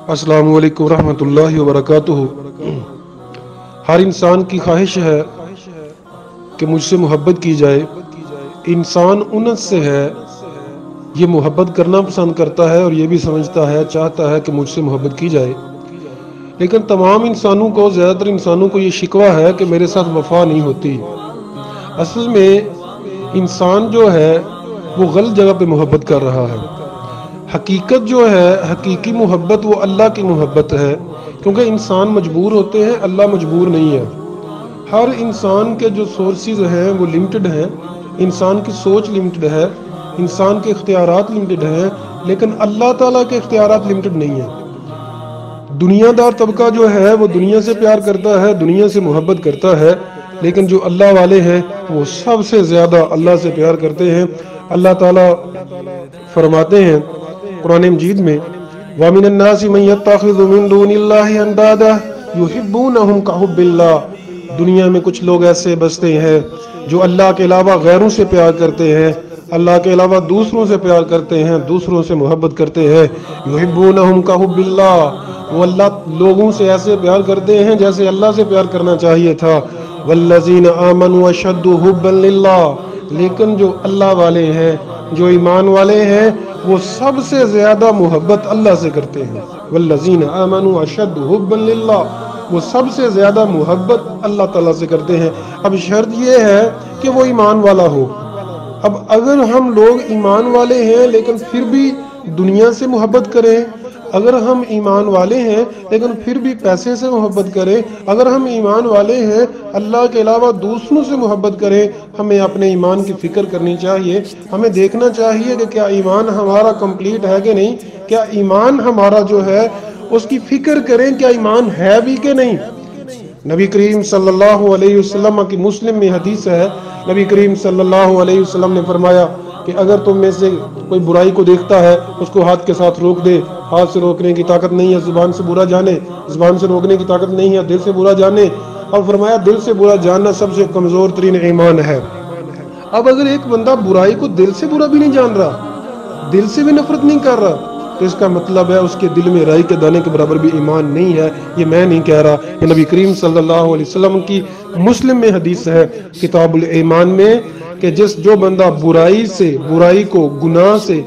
السلام علیکم ورحمۃ اللہ وبرکاتہ۔ ہر انسان کی خواہش ہے کہ مجھ سے محبت کی جائے۔ انسان انس سے ہے، یہ محبت کرنا پسند کرتا ہے اور یہ بھی سمجھتا ہے، چاہتا ہے کہ مجھ سے محبت کی جائے۔ لیکن تمام انسانوں کو، زیادہ تر انسانوں کو یہ شکوہ ہے کہ میرے ساتھ وفا نہیں ہوتی۔ اصل میں انسان جو ہے وہ غلط جگہ پہ محبت کر رہا ہے۔ حقیقت جو ہے، حقیقی محبت وہ اللہ کی محبت ہے، کیونکہ انسان مجبور ہوتے ہیں، اللہ مجبور نہیں ہے۔ ہر انسان کے جو سورسز ہیں وہ لمیٹڈ ہیں، انسان کی سوچ لمیٹڈ ہے، انسان کے اختیارات لمیٹڈ ہیں، لیکن اللہ تعالیٰ کے اختیارات لمیٹڈ نہیں ہیں۔ دنیا دار طبقہ جو ہے وہ دنیا سے پیار کرتا ہے، دنیا سے محبت کرتا ہے، لیکن جو اللہ والے ہیں وہ سب سے زیادہ اللہ سے پیار کرتے ہیں۔ اللہ تعالیٰ فرماتے ہیں قرآن مجید میں، وَمِنَ النَّاسِ مَن يَتَّخِذُ مِن دُونِ اللَّهِ أَندَادًا يُحِبُّونَهُمْ كَحُبِّ اللَّهِ۔ دنیا میں کچھ لوگ ایسے بستے ہیں جو اللہ کے علاوہ غیروں سے پیار کرتے ہیں، اللہ کے علاوہ دوسروں سے پیار کرتے ہیں، دوسروں سے محبت کرتے ہیں۔ يُحِبُّونَهُمْ كَحُبِّ اللَّهِ، وہ اللہ لوگوں سے ایسے پیار کرتے ہیں جیسے اللہ سے پیار کرنا چاہیے تھا۔ وَالَّذِينَ آمَنُوا أَشَدُّ حُبًّا لِلَّهِ، لیکن جو اللہ والے ہیں، جو ایمان والے ہیں، وہ سب سے زیادہ محبت اللہ سے کرتے ہیں۔ والذین آمنوا اشد حبا للہ، وہ سب سے زیادہ محبت اللہ تعالیٰ سے کرتے ہیں۔ اب شرط یہ ہے کہ وہ ایمان والا ہو۔ اب اگر ہم لوگ ایمان والے ہیں لیکن پھر بھی دنیا سے محبت کریں، اگر ہم ایمان والے ہیں لیکن پھر بھی پیسے سے محبت کریں، اگر ہم ایمان والے ہیں اللہ کے علاوہ دوسروں سے محبت کریں، ہمیں اپنے ایمان کی فکر کرنی چاہیے۔ ہمیں دیکھنا چاہیے کہ کیا ایمان ہمارا کمپلیٹ ہے کہ نہیں، کیا ایمان ہمارا جو ہے اس کی فکر کریں، کیا ایمان ہے بھی کہ نہیں۔ نبی کریم صلی اللہ علیہ وسلم کی مسلم میں حدیث ہے، نبی کریم صلی اللہ علیہ وسلم نے فرمایا کہ اگر تم میں سے کوئی برائی کو دیکھتا ہے اس کو ہاتھ کے ساتھ روک دے۔ ہاتھ سے روکنے کی طاقت نہیں ہے، زبان سے برا جانے، زبان سے روکنے کی طاقت نہیں ہے، دل سے برا جانے، اور فرمایا دل سے برا جاننا سب سے کمزور ترین ایمان ہے۔ اب اگر ایک بندہ برائی کو دل سے برا بھی نہیں جان رہا، دل سے بھی نفرت نہیں کر رہا، تو اس کا مطلب ہے اس کے دل میں رائی کے دانے کے برابر بھی ایمان نہیں ہے۔ یہ میں نہیں کہہ رہا، یہ نبی کریم صلی اللہ علیہ وسلم کی مسلم میں حدیث ہے کتاب الایمان میں، کہ جو بندہ برائی سے، برائی کو، گناہ سے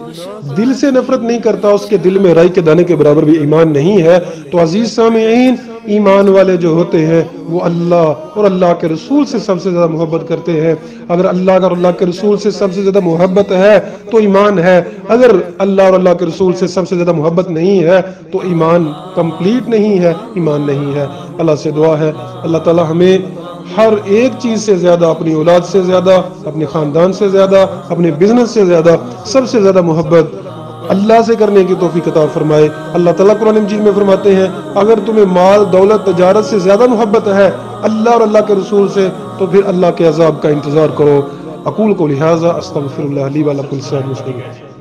دل سے نفرت نہیں کرتا، اس کے دل میں رائی کے دانے کے برابر بھی ایمان نہیں ہے۔ تو عزیز سامعین، ایمان والے جو ہوتے ہیں وہ اللہ اور اللہ کے رسول سے سب سے زیادہ محبت کرتے ہیں۔ اگر اللہ اور اللہ کے رسول سے سب سے زیادہ محبت ہے تو ایمان ہے، اگر اللہ اور اللہ کے رسول سے سب سے زیادہ محبت نہیں ہے تو ایمان کمپلیٹ نہیں ہے، ایمان نہیں ہے۔ اللہ سے دعا ہے اللہ تعالی ہمیں ہر ایک چیز سے زیادہ، اپنی اولاد سے زیادہ، اپنے خاندان سے زیادہ، اپنے بزنس سے زیادہ، سب سے زیادہ محبت اللہ سے کرنے کی توفیق عطا فرمائے۔ اللہ تعالیٰ قرآن مجید میں فرماتے ہیں اگر تمہیں مال، دولت، تجارت سے زیادہ محبت ہے اللہ اور اللہ کے رسول سے تو پھر اللہ کے عذاب کا انتظار کرو۔ اقول قولی ھذا استغفر اللہ لی ولکم سائر المسلمین۔